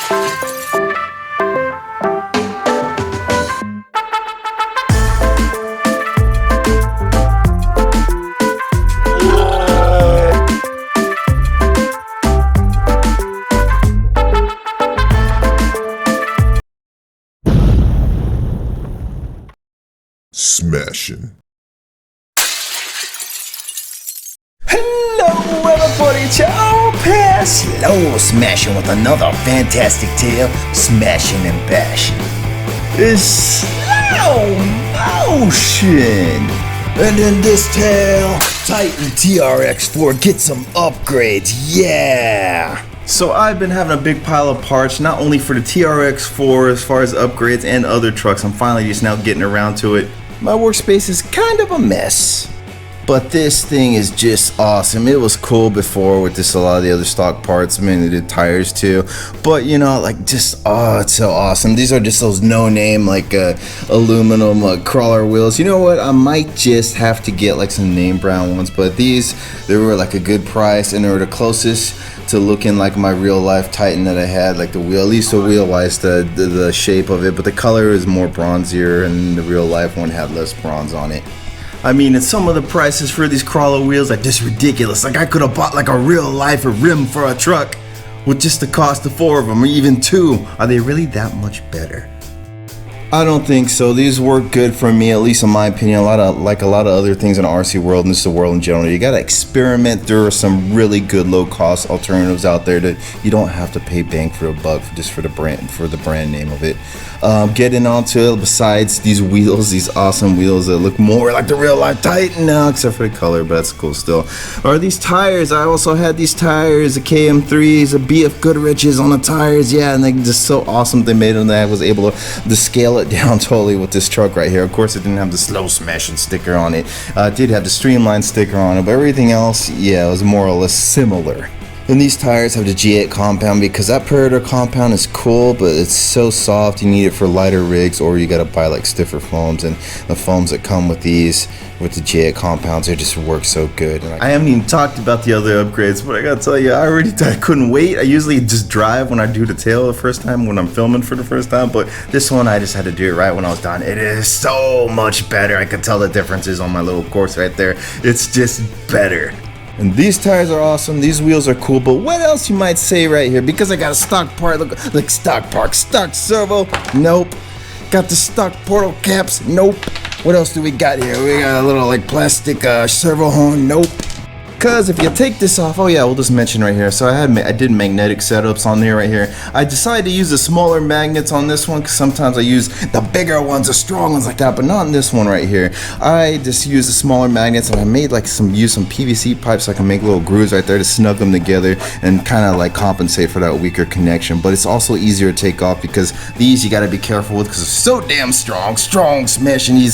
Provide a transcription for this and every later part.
SLOMOtion. Hello everybody, ciao pair, slow smashing with another fantastic tale, smashing and bashing. It's SLOMOtion! And in this tale, Titan TRX4 gets some upgrades, yeah! So I've been having a big pile of parts, not only for the TRX4 as far as upgrades and other trucks. I'm finally just now getting around to it. My workspace is kind of a mess, but this thing is just awesome. It was cool before with just a lot of the other stock parts. I mean, they did tires too, but you know, like just, oh, it's so awesome. These are just those no-name like aluminum crawler wheels. You know what? I might just have to get like some name brand ones, but these, they were like a good price and they were the closest to looking like my real life Titan that I had, like the wheel, at least the wheel wise, the shape of it, but the color is more bronzier and the real life one had less bronze on it. I mean, and some of the prices for these crawler wheels are just ridiculous. Like I could have bought like a real life rim for a truck with just the cost of 4 of them or even 2. Are they really that much better? I don't think so. These work good for me, at least in my opinion. A lot of other things in the RC world and just the world in general. You gotta experiment. There are some really good low-cost alternatives out there that you don't have to pay bang for a buck just for the brand name of it. Getting onto it, besides these wheels, these awesome wheels that look more like the real life Titan now, except for the color, but that's cool still. Are these tires? I also had these tires, the KM3s, the BF Goodrich's on the tires, yeah, and they're just so awesome they made them that I was able to scale it down totally with this truck right here. Of course, it didn't have the SLOSMASHN sticker on it. It did have the Streamline sticker on it, but everything else, yeah, it was more or less similar. And these tires have the G8 compound because that Predator compound is cool, but it's so soft you need it for lighter rigs, or you gotta buy like stiffer foams, and the foams that come with these with the G8 compounds, they just work so good. And I haven't even talked about the other upgrades, but I gotta tell you, I couldn't wait. I usually just drive when I do the tail the first time when I'm filming for the first time, but this one I just had to do it right when I was done. It is so much better. I could tell the differences on my little course right there. It's just better. And these tires are awesome, these wheels are cool, but what else you might say right here? Because I got a stock part, look, like stock servo, nope. Got the stock portal caps, nope. What else do we got here? We got a little like plastic servo horn, nope. Because if you take this off, oh yeah, we'll just mention right here. So I did magnetic setups on there right here. I decided to use the smaller magnets on this one because sometimes I use the bigger ones, the strong ones like that, but not in this one right here. I just use the smaller magnets, and I made like use some PVC pipes so I can make little grooves right there to snug them together and kind of like compensate for that weaker connection. But it's also easier to take off because these you got to be careful with because they're so damn strong smash, and you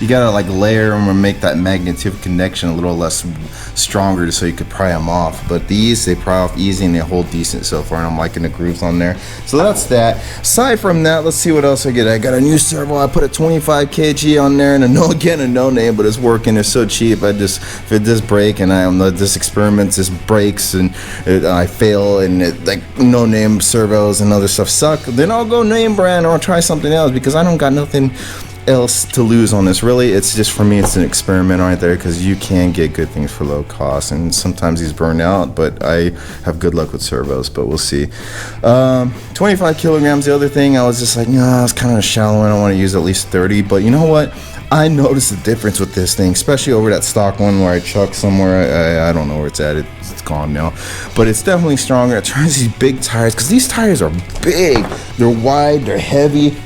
gotta like layer them or make that magnetic connection a little less stronger so you could pry them off. But these, they pry off easy and they hold decent so far, and I'm liking the grooves on there. So that's that. Aside from that, let's see what else I get. I got a new servo. I put a 25 kg on there, and a no name, but it's working. It's so cheap. If it does break and this experiment just breaks and I fail and like no name servos and other stuff suck, then I'll go name brand or I'll try something else because I don't got nothing else to lose on this. Really, it's just, for me, it's an experiment right there because you can get good things for low cost, and sometimes these burn out, but I have good luck with servos, but we'll see. 25 kilograms, the other thing, I was just like, nah, it's kind of shallow and I want to use at least 30, but you know what? I noticed the difference with this thing, especially over that stock one where I chucked somewhere. I don't know where it's at. It's gone now, but it's definitely stronger. It turns these big tires, because these tires are big. They're wide, they're heavy.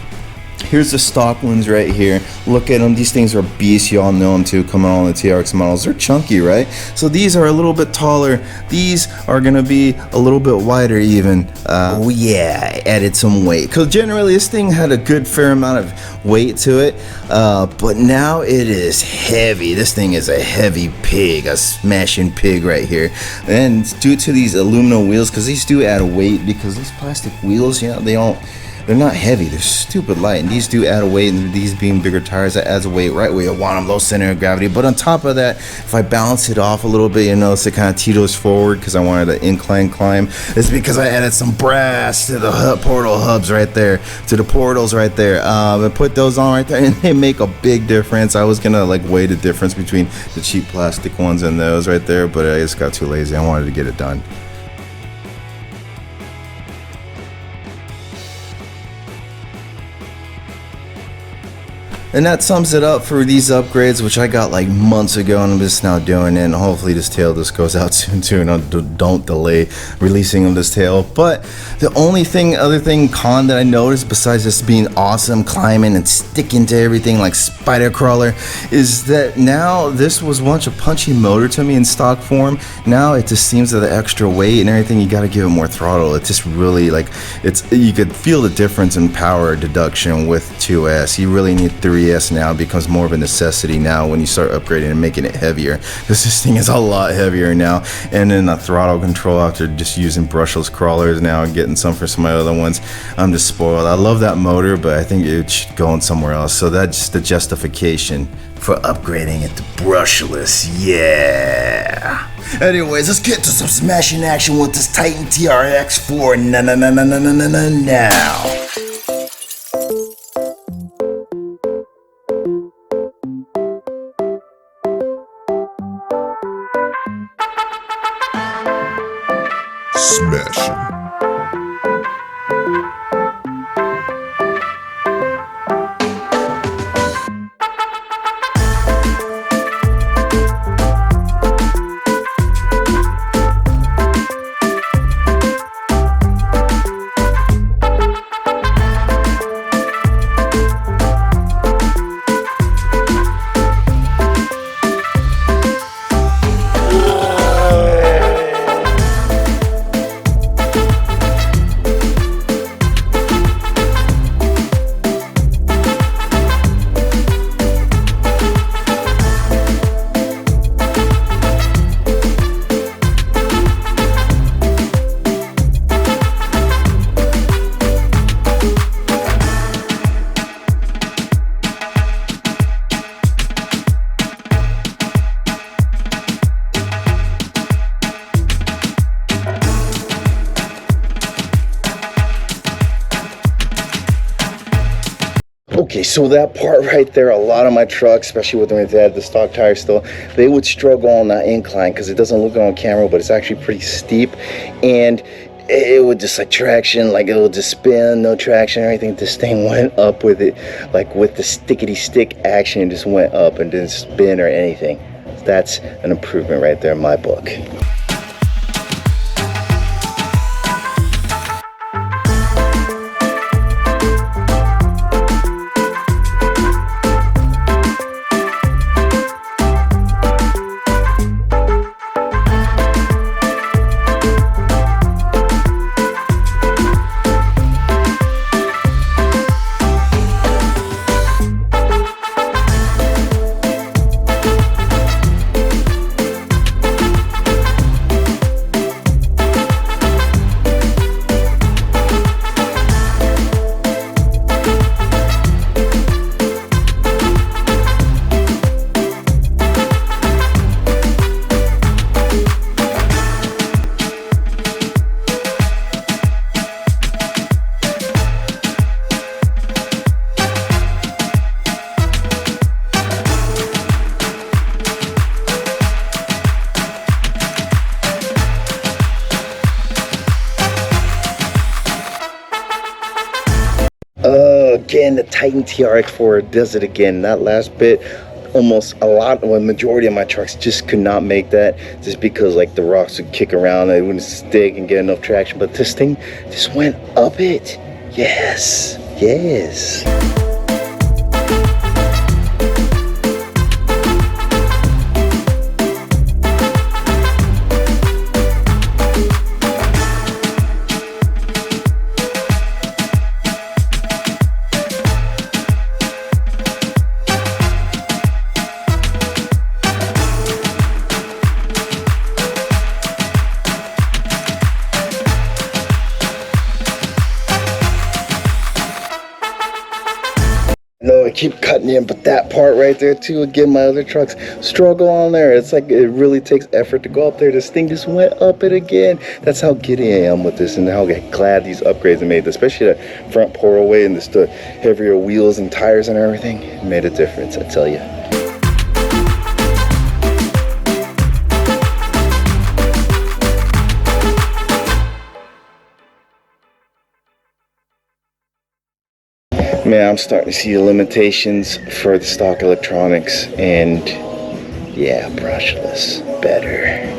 Here's the stock ones right here. Look at them. These things are beasts. You all know them too, coming on the TRX models. They're chunky, right? So these are a little bit taller. These are going to be a little bit wider even. Oh yeah, I added some weight. Because generally this thing had a good fair amount of weight to it. But now it is heavy. This thing is a heavy pig, a smashing pig right here. And due to these aluminum wheels, because these do add weight, because these plastic wheels, you know, they're not heavy, they're stupid light, and these do add a weight, and these being bigger tires, that adds a weight right where you want them, low center of gravity. But on top of that, if I balance it off a little bit, you notice it kind of teeters forward because I wanted an incline climb. It's because I added some brass to the portal hubs right there, to the portals right there. And put those on right there, and they make a big difference. I was gonna like weigh the difference between the cheap plastic ones and those right there, but I just got too lazy. I wanted to get it done. And that sums it up for these upgrades, which I got like months ago, and I'm just now doing it. And hopefully this tail just goes out soon too, and don't delay releasing of this tail. But the only other thing con that I noticed, besides just being awesome, climbing and sticking to everything like spider crawler, is that now this was once a punchy motor to me in stock form. Now it just seems that the extra weight and everything, you got to give it more throttle. It just really you could feel the difference in power deduction with 2S. You really need 3S now. It becomes more of a necessity now when you start upgrading and making it heavier, because this thing is a lot heavier now. And then the throttle control, after just using brushless crawlers now and getting some for some of my other ones, I'm just spoiled. I love that motor, but I think it should go in somewhere else. So that's the justification for upgrading it to brushless. Yeah. Anyways, let's get to some smashing action with this Titan TRX 4 now. SLOSMASHN. Okay, so that part right there, a lot of my trucks, especially when they had the stock tires still, they would struggle on that incline because it doesn't look on camera, but it's actually pretty steep, and it would just like traction, like it would just spin, no traction or anything. This thing went up with it, like with the stickety stick action, it just went up and didn't spin or anything. That's an improvement right there in my book. Again, the Titan TRX4 does it again. That last bit, almost a majority of my trucks just could not make that, just because like the rocks would kick around, they wouldn't stick and get enough traction. But this thing just went up it. Yes, yes. No, I keep cutting in, but that part right there too, again, my other trucks struggle on there. It's like it really takes effort to go up there. This thing just went up it again. That's how giddy I am with this and how glad these upgrades are made, especially the front pour away and the heavier wheels and tires and everything. It made a difference, I tell you. Man, I'm starting to see the limitations for the stock electronics, and yeah, brushless better.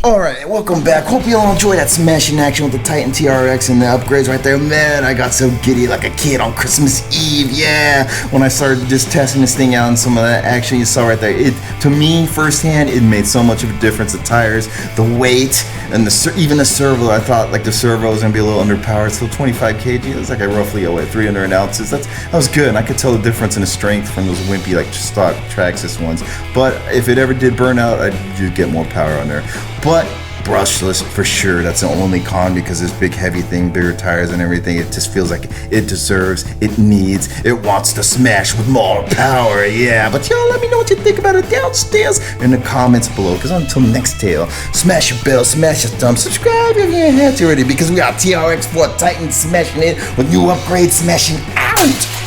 Alright, welcome back. Hope you all enjoyed that smashing action with the Titan TRX and the upgrades right there. Man, I got so giddy like a kid on Christmas Eve, yeah! When I started just testing this thing out and some of that action you saw right there, to me, firsthand, it made so much of a difference. The tires, the weight, and even the servo. I thought like the servo was going to be a little underpowered, still 25 kg. It was like I roughly 300 ounces. That was good, and I could tell the difference in the strength from those wimpy like stock Traxxas ones. But if it ever did burn out, I do get more power on there. But brushless for sure. That's the only con, because this big heavy thing, bigger tires and everything, it just feels like it deserves, it needs, it wants to smash with more power, yeah. But y'all let me know what you think about it downstairs in the comments below, because until next tale, smash your bell, smash your thumb, subscribe if you ain't had to already, because we got TRX 4 Titan smashing it with new upgrades smashing out.